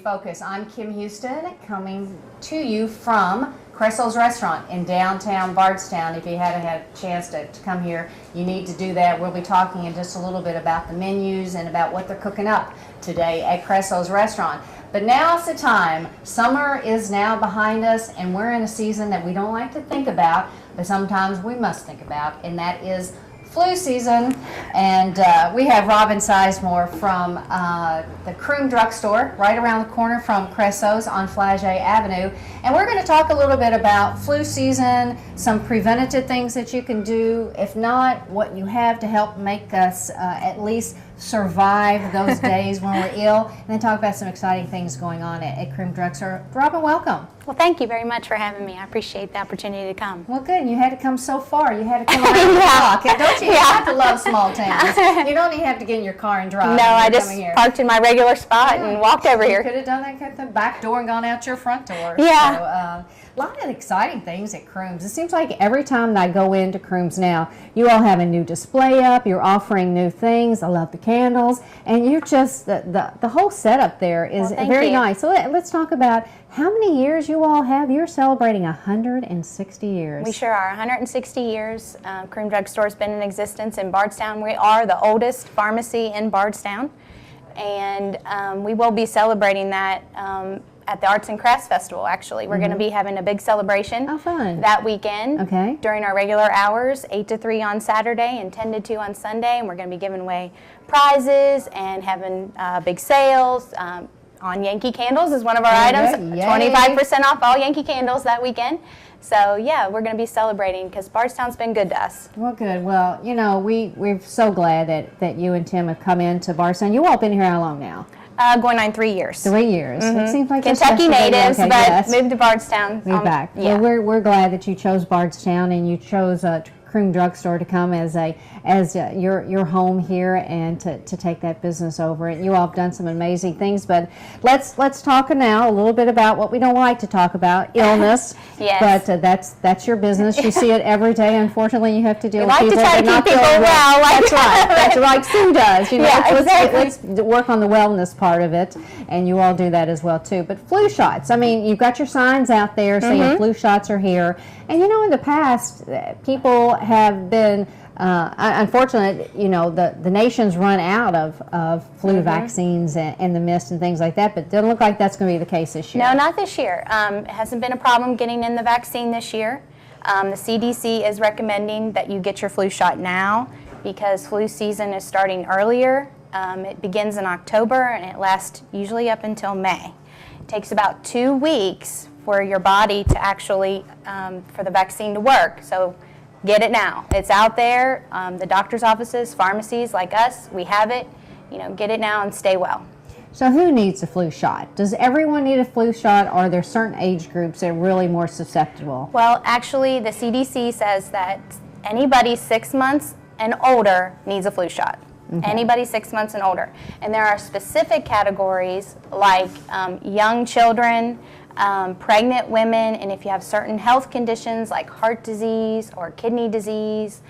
Focus. I'm Kim Houston, coming to you from Cresso's Restaurant in downtown Bardstown. If you haven't had a chance to come here, you need to do that. We'll be talking in just a little bit about the menus and about what they're cooking up today at Cresso's Restaurant. But now's the time. Summer is now behind us, and we're in a season that we don't like to think about, but sometimes we must think about, and that is flu season. And we have Robin Sizemore from the Crume drugstore right around the corner from Cresso's on Flagey Avenue, and we're going to talk a little bit about flu season, some preventative things that you can do, if not what you have to help make us at least survive those days when we're ill, and then talk about some exciting things going on at Crume drugstore. Robin, welcome. Well, thank you very much for having me. I appreciate the opportunity to come. Well, good. You had to come so far. You had to come around the block. Don't you? You have to love small towns. You don't even have to get in your car and drive. No, I just parked in my regular spot and walked over here. You could have done that at the back door and gone out your front door. Yeah. So, a lot of exciting things at Crume's. It seems like every time that I go into Crume's now, you all have a new display up. You're offering new things. I love the candles, and you're just the whole setup there is very nice. So let's talk about how many years you all have. You're celebrating 160 years. We sure are. 160 years. Crume Drugstore has been in existence in Bardstown. We are the oldest pharmacy in Bardstown, and we will be celebrating that at the Arts and Crafts Festival, actually. We're going to be having a big celebration that weekend during our regular hours, 8 to 3 on Saturday and 10 to 2 on Sunday, and we're going to be giving away prizes and having big sales. On Yankee candles is one of our items, 25% off all Yankee candles that weekend. So yeah, we're going to be celebrating because Bardstown's been good to us. Well, good. Well, you know, we're so glad that you and Tim have come into Bardstown. You all been here how long now? Going on 3 years. 3 years. It seems like Kentucky natives, but moved to Bardstown. Moved back. Yeah. Well, we're glad that you chose Bardstown and you chose Crume Drugstore to come as your home here and to take that business over. And you all have done some amazing things. But let's talk now a little bit about what we don't like to talk about, illness. Yes. But that's your business. You see it every day. Unfortunately, you have to deal with people. We like to try to keep people well. That's right. That's like Sue does. You know, exactly. Let's work on the wellness part of it, and you all do that as well too. But flu shots. I mean, you've got your signs out there saying flu shots are here. And you know, in the past, people have been, unfortunately, you know, the nation's run out of flu vaccines and the mist and things like that, but it doesn't look like that's going to be the case this year. No, not this year. It hasn't been a problem getting in the vaccine this year. The CDC is recommending that you get your flu shot now because flu season is starting earlier. It begins in October and it lasts usually up until May. It takes about 2 weeks for your body to actually, for the vaccine to work. So get it now. It's out there. The doctor's offices, pharmacies like us, we have it. You know, get it now and stay well. So who needs a flu shot? Does everyone need a flu shot, or are there certain age groups that are really more susceptible? Well, actually, the CDC says that anybody 6 months and older needs a flu shot. Anybody 6 months and older. And there are specific categories like young children, pregnant women, and if you have certain health conditions like heart disease or kidney disease,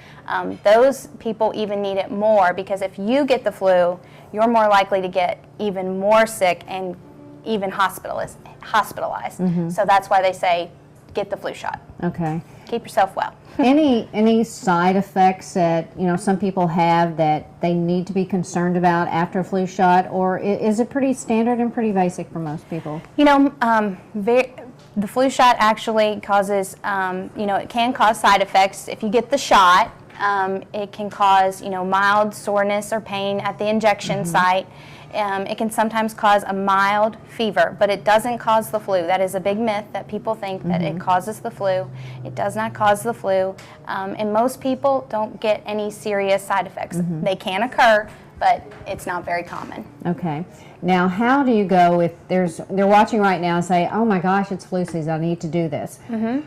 those people even need it more because if you get the flu, you're more likely to get even more sick and even hospitalized. So that's why they say get the flu shot. Okay. Keep yourself well. Any side effects that, you know, some people have that they need to be concerned about after a flu shot, or is it pretty standard and pretty basic for most people? You know, the flu shot actually causes, you know, it can cause side effects. If you get the shot, it can cause, you know, mild soreness or pain at the injection site. It can sometimes cause a mild fever, but it doesn't cause the flu. That is a big myth that people think that it causes the flu. It does not cause the flu, and most people don't get any serious side effects. They can occur, but it's not very common. Okay. Now, how do you go if they're watching right now and say, oh my gosh, it's flu season, I need to do this.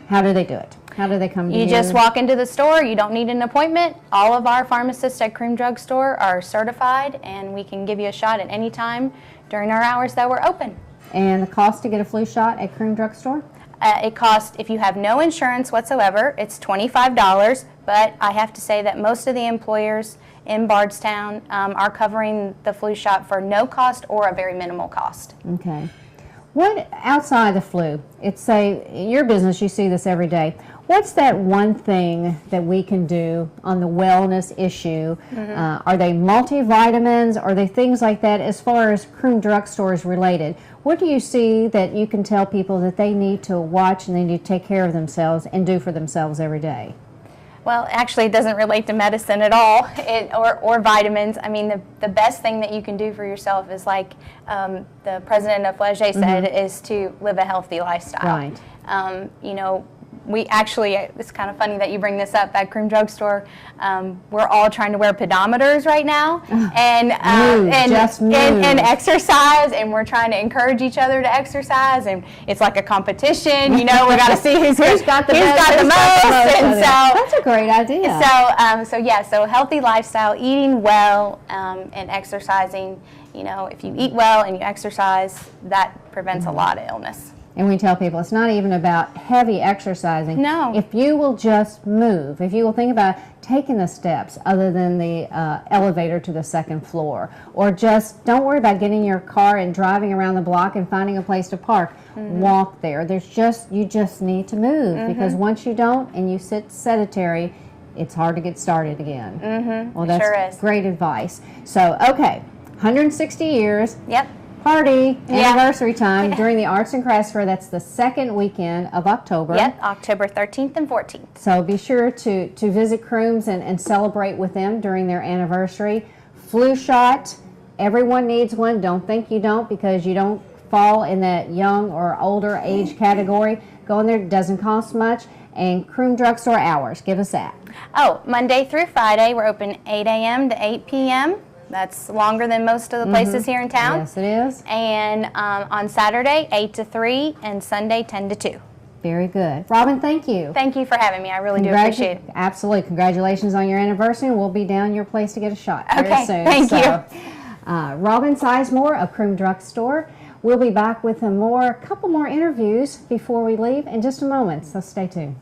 How do they do it? How do they come to you? You just walk into the store. You don't need an appointment. All of our pharmacists at Crume Drugstore are certified, and we can give you a shot at any time during our hours that we're open. And the cost to get a flu shot at Crume Drugstore? It costs, if you have no insurance whatsoever, it's $25, but I have to say that most of the employers in Bardstown are covering the flu shot for no cost or a very minimal cost. Okay. What, outside the flu, it's say, your business, you see this every day. What's that one thing that we can do on the wellness issue? Are they multivitamins? Are they things like that as far as Crume Drugstore is related? What do you see that you can tell people that they need to watch and they need to take care of themselves and do for themselves every day? Well, actually, it doesn't relate to medicine at all, or vitamins. I mean, the best thing that you can do for yourself is, like the president of Flagey said, is to live a healthy lifestyle. Right. You know, we actually, it's kind of funny that you bring this up, at Crume Drugstore, we're all trying to wear pedometers right now, and exercise, and we're trying to encourage each other to exercise, and it's like a competition, you know, we got to see who's got the most, and so that's a great idea. So healthy lifestyle, eating well, and exercising. You know, if you eat well and you exercise, that prevents a lot of illness. And we tell people it's not even about heavy exercising. No. If you will just move, if you will think about taking the steps other than the elevator to the second floor, or just don't worry about getting in your car and driving around the block and finding a place to park. Walk there. You just need to move, because once you don't and you sit sedentary, it's hard to get started again. Well, that's sure is. Great advice. So, okay, 160 years. Yep. Party, anniversary time during the Arts and Crafts Fair. That's the second weekend of October. Yep, October 13th and 14th. So be sure to visit Crume's and celebrate with them during their anniversary. Flu shot, everyone needs one. Don't think you don't, because you don't fall in that young or older age category. Go in there, it doesn't cost much. And Crume Drugstore hours, give us that. Oh, Monday through Friday, we're open 8 a.m. to 8 p.m. That's longer than most of the places here in town. Yes, it is. And on Saturday, 8 to 3, and Sunday, 10 to 2. Very good. Robin, thank you. Thank you for having me. I really do appreciate it. Absolutely. Congratulations on your anniversary. We'll be down your place to get a shot very soon. Thank you. Robin Sizemore of Crume Drugstore. We'll be back with a couple more interviews before we leave in just a moment, so stay tuned.